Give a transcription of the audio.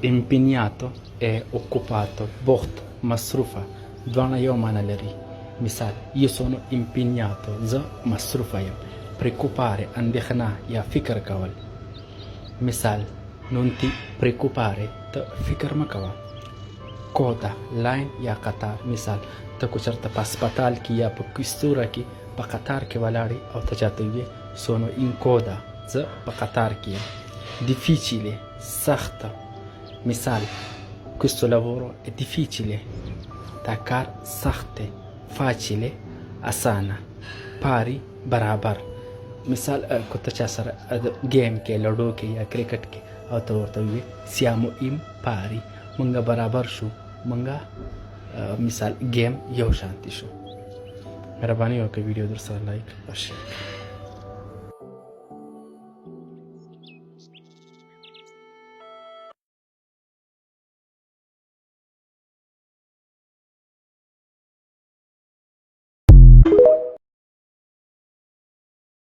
impegnato e occupato بوخت مصروفه دواړه یو معنی لري. مثال io sono impegnato زه مصروفه یم. preoccupare اندېښنه یا فکر کول. مثال non ti preoccupare ته فکر مه کوه. کودا لاین یا قطار. مثال ته کو چېرته په هسپتال کې یا په کیستوره کې په قطار کې ولاړې او ته چاته ویې sono in coda زه په قطار کې یم. difficile سخته. مثال questo lavoro è difficile دا کار سخت دی. facile اسانه. pari برابر. مثال که ته چا سره گیم کې لوډو کې یا کرکټ کې او ته ورته ویې siamo in pari مونږ برابر شو مونږ مثال گیم یو شانتي شو. مهرباني وکړئ ویډیو در سره لایک او شیر